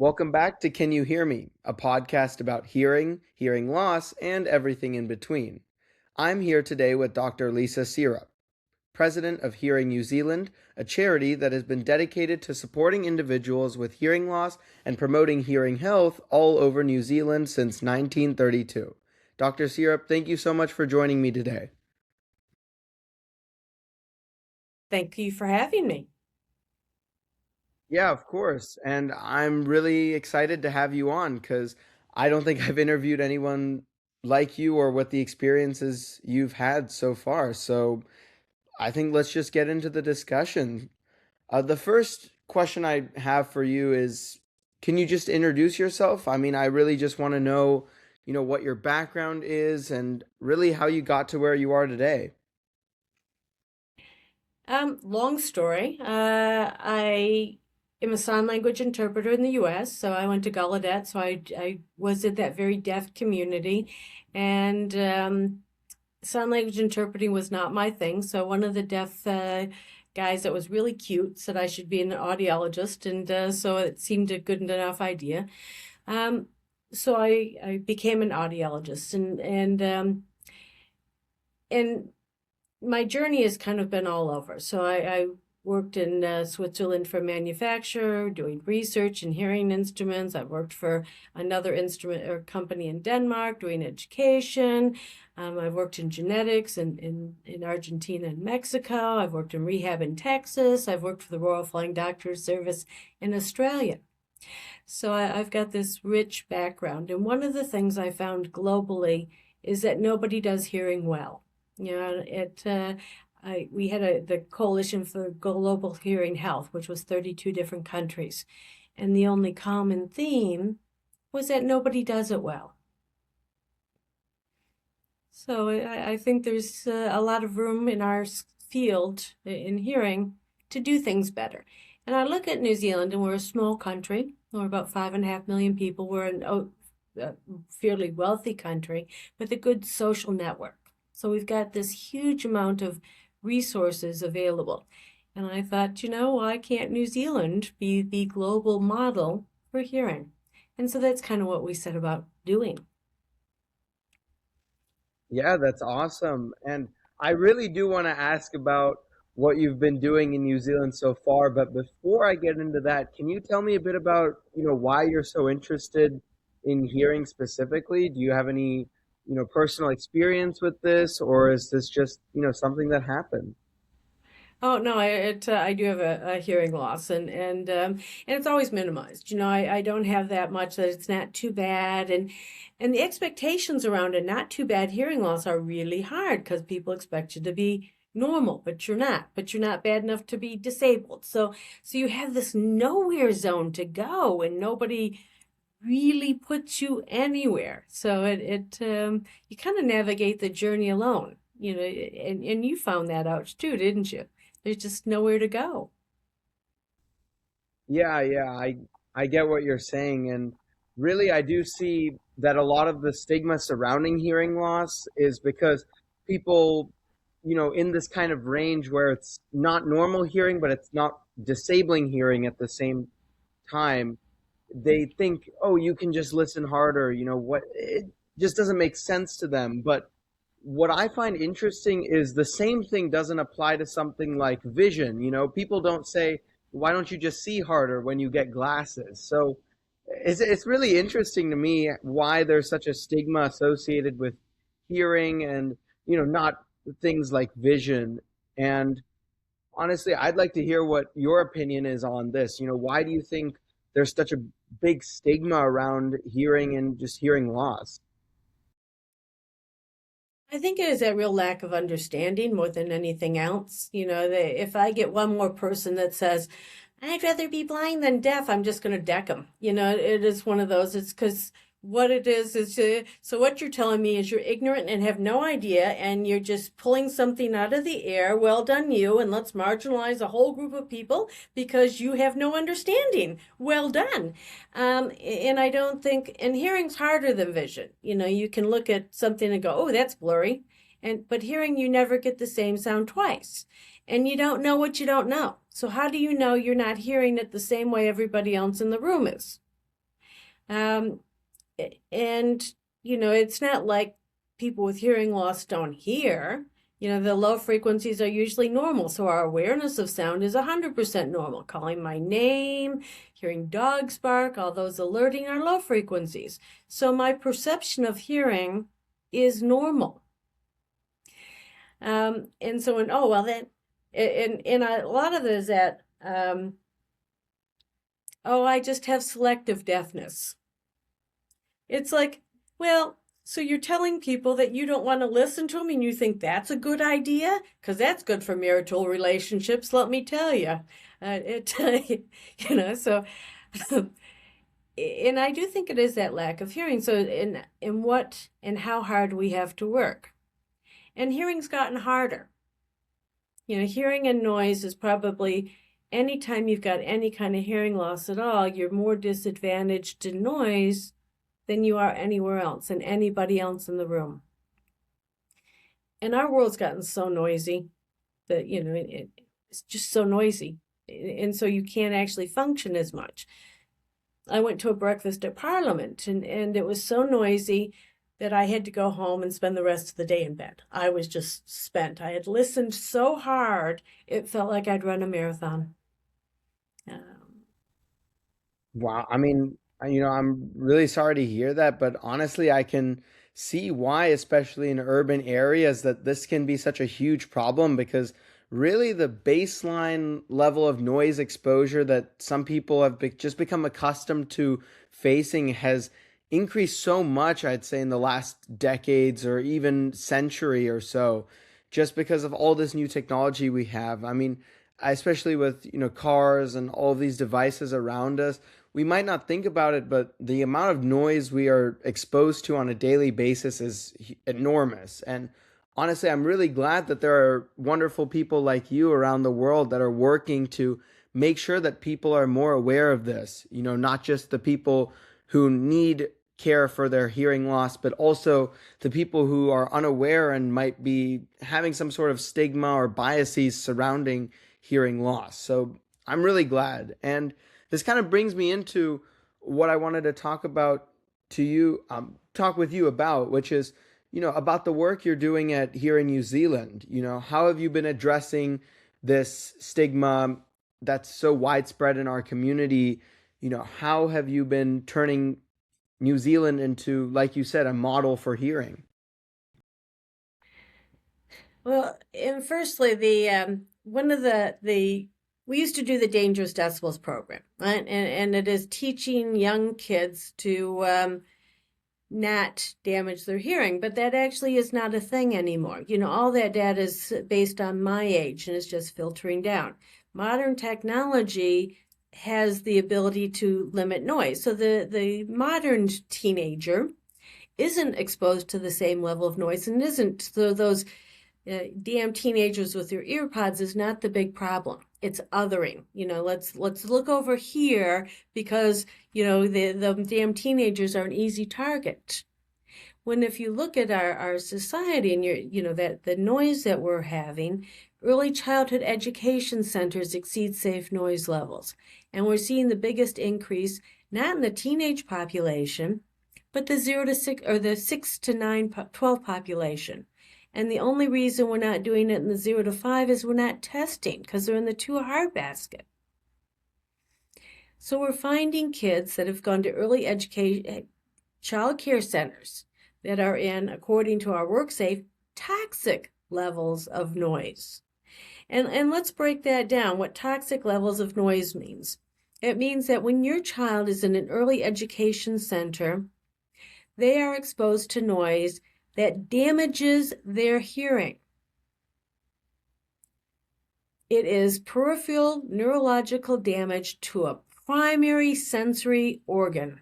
Welcome back to Can You Hear Me, a podcast about hearing, hearing loss, and everything in between. I'm here today with Dr. Lisa Seerup, President of Hearing New Zealand, a charity that has been dedicated to supporting individuals with hearing loss and promoting hearing health all over New Zealand since 1932. Dr. Seerup, thank you so much for joining me today. Thank you for having me. Yeah, of course. And I'm really excited to have you on because I don't think I've interviewed anyone like you or what the experiences you've had so far. So I think let's just get into the discussion. The first question I have for you is, can you just introduce yourself? I mean, I really just want to know, what your background is and really how you got to where you are today. Long story. I am a sign language interpreter in the U.S., so I went to Gallaudet, so I was in that very deaf community, and sign language interpreting was not my thing. So one of the deaf guys that was really cute said I should be an audiologist, and so it seemed a good enough idea. Um, so I became an audiologist, and my journey has kind of been all over. So I worked in Switzerland for manufacture, doing research in hearing instruments. I worked for another instrument or company in Denmark doing education. I've worked in genetics in Argentina and Mexico. I've worked in rehab in Texas. I've worked for the Royal Flying Doctor Service in Australia. So I've got this rich background. And one of the things I found globally is that nobody does hearing well. We had the Coalition for Global Hearing Health, which was 32 different countries. And the only common theme was that nobody does it well. So I think there's a lot of room in our field in hearing to do things better. And I look at New Zealand, and we're a small country. We're about 5.5 million people. We're a fairly wealthy country with a good social network. So we've got this huge amount of resources available. And I thought, why can't New Zealand be the global model for hearing? And so that's kind of what we set about doing. Yeah, that's awesome. And I really do want to ask about what you've been doing in New Zealand so far. But before I get into that, can you tell me a bit about, why you're so interested in hearing specifically? Do you have any, personal experience with this, or is this just, something that happened? Oh no, I do have a hearing loss, and it's always minimized. I don't have that much that it's not too bad, and the expectations around a not too bad hearing loss are really hard because people expect you to be normal, but you're not. But you're not bad enough to be disabled. So you have this nowhere zone to go, and nobody really puts you anywhere. So you kind of navigate the journey alone. And you found that out too, didn't you? There's just nowhere to go. Yeah, I get what you're saying, and really I do see that a lot of the stigma surrounding hearing loss is because people, in this kind of range where it's not normal hearing, but it's not disabling hearing at the same time, they think, oh, you can just listen harder, what it just doesn't make sense to them. But what I find interesting is the same thing doesn't apply to something like vision. People don't say, why don't you just see harder when you get glasses? So it's really interesting to me why there's such a stigma associated with hearing and, not things like vision. And honestly, I'd like to hear what your opinion is on this. Why do you think there's such a big stigma around hearing and just hearing loss? I think it is that real lack of understanding more than anything else. If I get one more person that says, I'd rather be blind than deaf, I'm just going to deck them. It is one of those. It's because what it is so what you're telling me is you're ignorant and have no idea, and you're just pulling something out of the air. Well done, you, and let's marginalize a whole group of people because you have no understanding. Well done. And I don't think, and hearing's harder than vision. You can look at something and go, oh, that's blurry. But hearing, you never get the same sound twice. And you don't know what you don't know. So how do you know you're not hearing it the same way everybody else in the room is? Um, and, it's not like people with hearing loss don't hear. The low frequencies are usually normal, so our awareness of sound is 100% normal. Calling my name, hearing dogs bark, all those alerting are low frequencies. So my perception of hearing is normal. And so, oh, well, then, and a lot of it is that, oh, I just have selective deafness. It's like, well, so you're telling people that you don't want to listen to them and you think that's a good idea? Because that's good for marital relationships, let me tell you. It, so, and I do think it is that lack of hearing. So, in what and how hard we have to work. And hearing's gotten harder. Hearing and noise is probably anytime you've got any kind of hearing loss at all, you're more disadvantaged to noise than you are anywhere else and anybody else in the room. And our world's gotten so noisy that, it's just so noisy. And so you can't actually function as much. I went to a breakfast at Parliament and it was so noisy that I had to go home and spend the rest of the day in bed. I was just spent. I had listened so hard, it felt like I'd run a marathon. Wow. I mean, I'm really sorry to hear that, but honestly, I can see why, especially in urban areas, that this can be such a huge problem because really the baseline level of noise exposure that some people have just become accustomed to facing has increased so much, I'd say, in the last decades or even century or so, just because of all this new technology we have. I mean, especially with, cars and all of these devices around us, we might not think about it, but the amount of noise we are exposed to on a daily basis is enormous. And honestly, I'm really glad that there are wonderful people like you around the world that are working to make sure that people are more aware of this. Not just the people who need care for their hearing loss, but also the people who are unaware and might be having some sort of stigma or biases surrounding hearing loss. So I'm really glad. And this kind of brings me into what I wanted to talk with you about, which is, about the work you're doing at here in New Zealand. How have you been addressing this stigma that's so widespread in our community? How have you been turning New Zealand into, like you said, a model for hearing? Well, and firstly, the one of the we used to do the dangerous decibels program, right? And it is teaching young kids to not damage their hearing, but that actually is not a thing anymore. All that data is based on my age and is just filtering down. Modern technology has the ability to limit noise. So the modern teenager isn't exposed to the same level of noise and isn't so those damn teenagers with their ear pods is not the big problem. It's othering. Let's look over here because the damn teenagers are an easy target. When if you look at our society and that the noise that we're having, early childhood education centers exceed safe noise levels, and we're seeing the biggest increase not in the teenage population, but the 0 to 6 or the 6 to 9 12 population. And the only reason we're not doing it in the 0 to 5 is we're not testing because they're in the too hard basket. So we're finding kids that have gone to early education child care centers that are in, according to our WorkSafe, toxic levels of noise. And let's break that down, what toxic levels of noise means. It means that when your child is in an early education center, they are exposed to noise that damages their hearing. It is peripheral neurological damage to a primary sensory organ.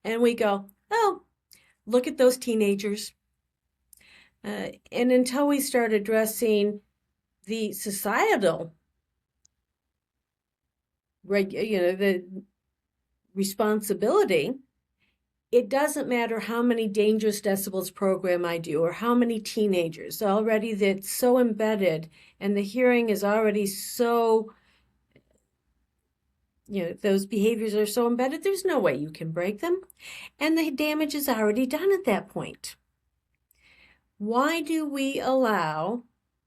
And we go, oh, look at those teenagers. And until we start addressing the societal, the responsibility, it doesn't matter how many dangerous decibels program I do or how many teenagers. Already that's so embedded and the hearing is already so Those behaviors are so embedded, there's no way you can break them. And the damage is already done at that point. Why do we allow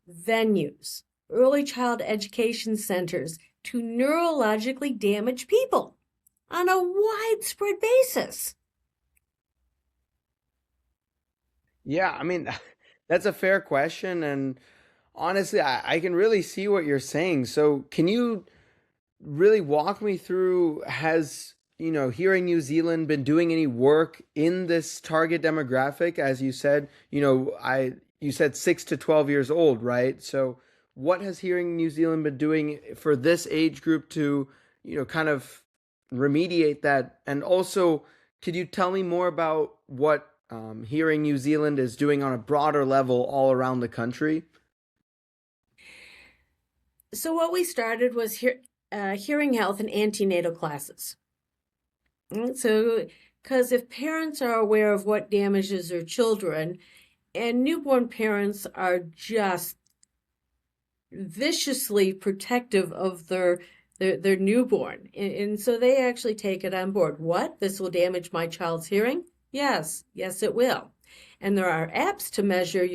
venues, early child education centers, to neurologically damage people on a widespread basis? Yeah, I mean, that's a fair question. And honestly, I can really see what you're saying. So, can you really walk me through, has, Hearing New Zealand been doing any work in this target demographic? As you said, you said 6 to 12 years old, right? So what has Hearing New Zealand been doing for this age group to, kind of remediate that? And also, could you tell me more about what Hearing New Zealand is doing on a broader level all around the country? So, what we started was hearing health and antenatal classes. So, because if parents are aware of what damages their children, and newborn parents are just viciously protective of their newborn, and so they actually take it on board. What? This will damage my child's hearing? Yes, yes, it will. And there are apps to measure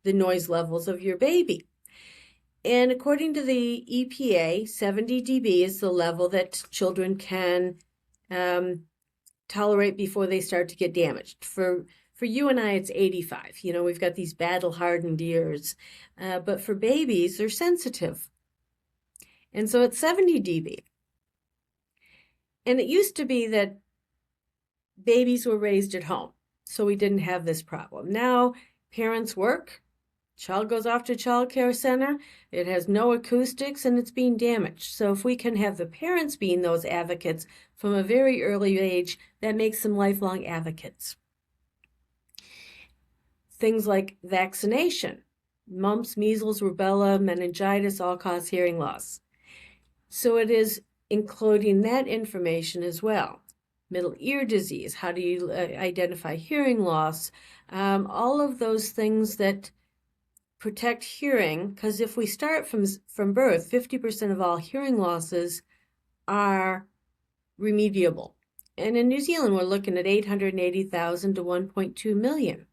the noise levels of your baby. And according to the EPA, 70 dB is the level that children can tolerate before they start to get damaged. For you and I, it's 85. We've got these battle hardened ears, but for babies, they're sensitive, and so it's 70 dB. And it used to be that babies were raised at home, so we didn't have this problem. Now parents work, child goes off to child care center, it has no acoustics, and it's being damaged. So if we can have the parents being those advocates from a very early age, that makes them lifelong advocates. Things like vaccination, mumps, measles, rubella, meningitis all cause hearing loss. So it is including that information as well. Middle ear disease, how do you identify hearing loss? All of those things that protect hearing, because if we start from birth, 50% of all hearing losses are remediable. And in New Zealand, we're looking at 880,000 to 1.2 million.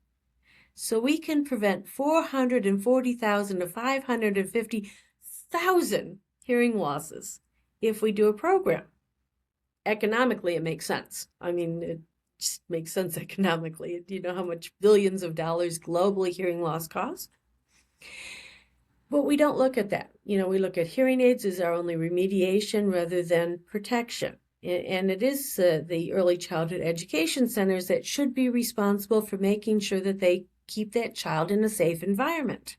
So we can prevent 440,000 to 550,000 hearing losses if we do a program. Economically, it makes sense. I mean, it just makes sense economically. Do you know how much billions of dollars globally hearing loss costs? But we don't look at that. We look at hearing aids as our only remediation rather than protection. And it is the early childhood education centers that should be responsible for making sure that they keep that child in a safe environment.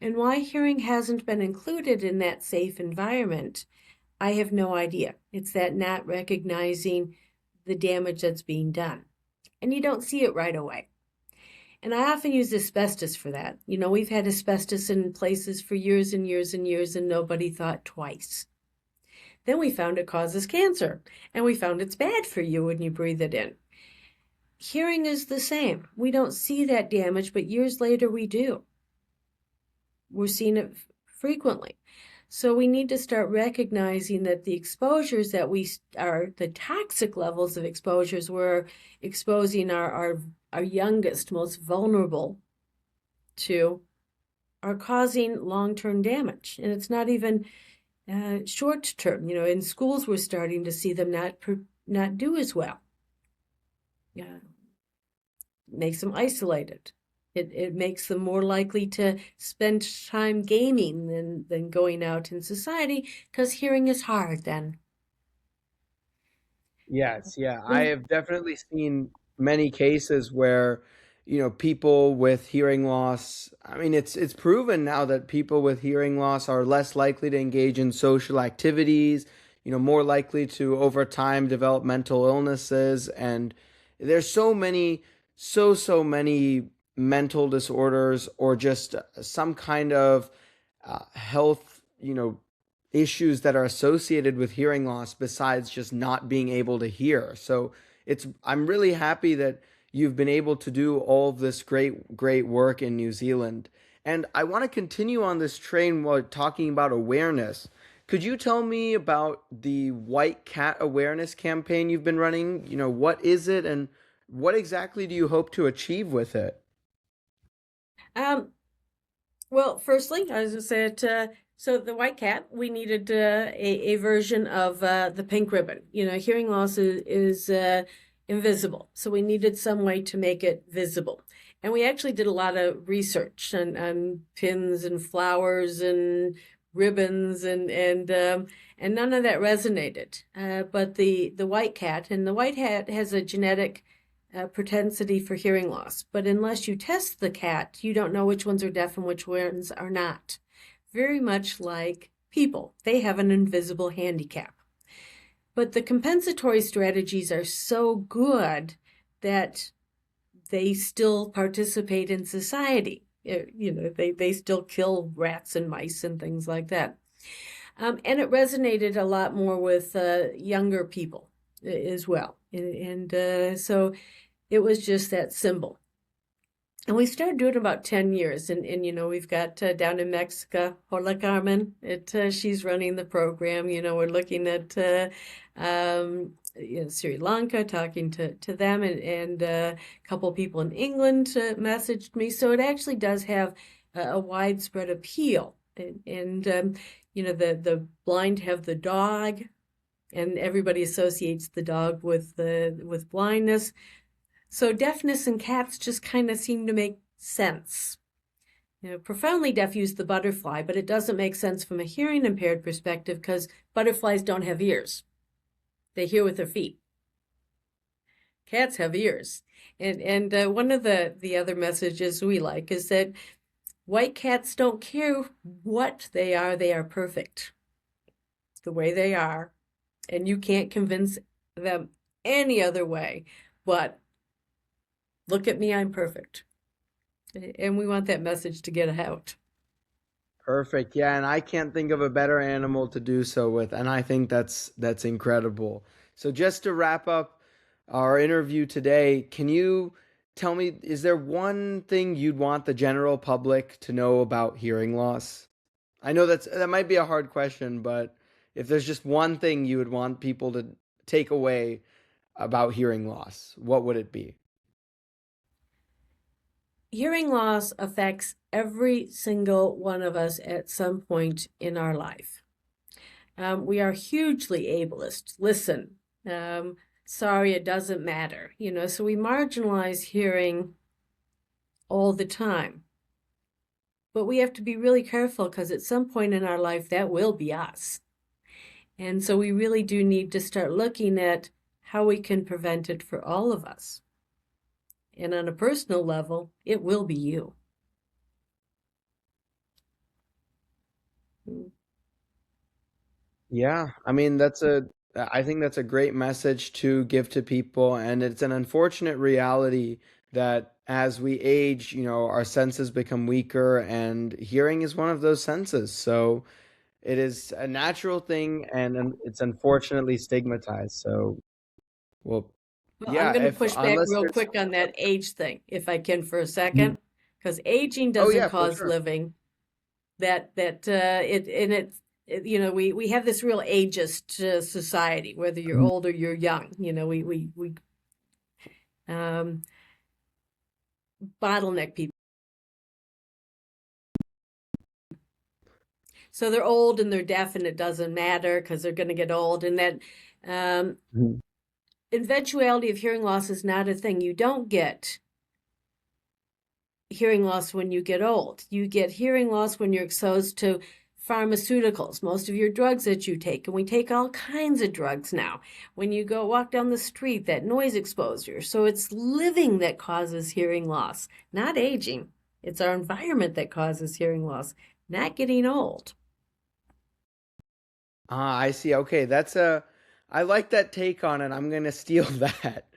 And why hearing hasn't been included in that safe environment, I have no idea. It's that not recognizing the damage that's being done. And you don't see it right away. And I often use asbestos for that. We've had asbestos in places for years and years and years, and nobody thought twice. Then we found it causes cancer, and we found it's bad for you when you breathe it in. Hearing is the same. We don't see that damage, but years later we do. We're seeing it frequently. So we need to start recognizing that the exposures that the toxic levels of exposures we're exposing our youngest, most vulnerable to, are causing long-term damage. And it's not even short-term. In schools, we're starting to see them not do as well. Yeah, makes them isolated. It makes them more likely to spend time gaming than going out in society, because hearing is hard then. Yes, yeah. I We have definitely seen many cases where, people with hearing loss, I mean, it's proven now that people with hearing loss are less likely to engage in social activities, more likely to over time develop mental illnesses. And there's so many mental disorders or just some kind of health, issues that are associated with hearing loss besides just not being able to hear. So I'm really happy that you've been able to do all of this great work in New Zealand. And I want to continue on this train while talking about awareness, Could you tell me about the white cat awareness campaign you've been running? What is it and what exactly do you hope to achieve with it? Um, well, firstly, as I said, so the white cat, we needed a version of the pink ribbon. Hearing loss is invisible, so we needed some way to make it visible. And we actually did a lot of research on pins and flowers and ribbons and none of that resonated. But the white cat, and the white cat has a genetic propensity for hearing loss. But unless you test the cat, you don't know which ones are deaf and which ones are not. Very much like people, they have an invisible handicap. But the compensatory strategies are so good that they still participate in society. They still kill rats and mice and things like that. And it resonated a lot more with younger people as well. So it was just that symbol. And we started doing it about 10 years. And we've got down in Mexico, Hola Carmen. She's running the program. We're looking at Sri Lanka, talking to them. And a couple of people in England messaged me. So it actually does have a widespread appeal. The blind have the dog, and everybody associates the dog with blindness. So deafness and cats just kind of seem to make sense. Profoundly deaf use the butterfly, but it doesn't make sense from a hearing impaired perspective because butterflies don't have ears. They hear with their feet. Cats have ears. And one of the other messages we like is that white cats don't care what they are perfect the way they are. And you can't convince them any other way. But look at me, I'm perfect. And we want that message to get out. Perfect. Yeah, and I can't think of a better animal to do so with, and I think that's incredible. So just to wrap up our interview today, can you tell me, is there one thing you'd want the general public to know about hearing loss? I know that might be a hard question, but if there's just one thing you would want people to take away about hearing loss, what would it be? Hearing loss affects every single one of us at some point in our life. We are hugely ableist. Listen, sorry, it doesn't matter. So we marginalize hearing all the time. But we have to be really careful because at some point in our life, that will be us. And so we really do need to start looking at how we can prevent it for all of us. And on a personal level, it will be you. Yeah, I mean I think that's a great message to give to people, and it's an unfortunate reality that as we age, our senses become weaker, and hearing is one of those senses. So it is a natural thing, and it's unfortunately stigmatized. So, well, Well, I'm yeah, going to if push back unless real there's quick on that age thing, if I can, for a Mhm. second, because aging Oh doesn't yeah, for cause sure. living. We have this real ageist society, whether you're old or you're young. We um, bottleneck people. So they're old and they're deaf, and it doesn't matter because they're going to get old. And that um, Mhm. eventuality of hearing loss is not a thing. You don't get hearing loss when you get old. You get hearing loss when you're exposed to pharmaceuticals, most of your drugs that you take, and we take all kinds of drugs now. When you go walk down the street, that noise exposure. So it's living that causes hearing loss, not aging. It's our environment that causes hearing loss, not getting old. Ah, I see. Okay, I like that take on it. I'm gonna steal that.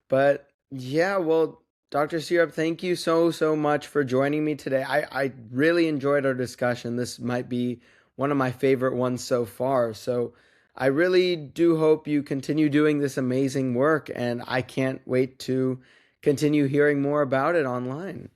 But yeah, well, Dr. Seerup, thank you so much for joining me today. I really enjoyed our discussion. This might be one of my favorite ones so far. So I really do hope you continue doing this amazing work, and I can't wait to continue hearing more about it online.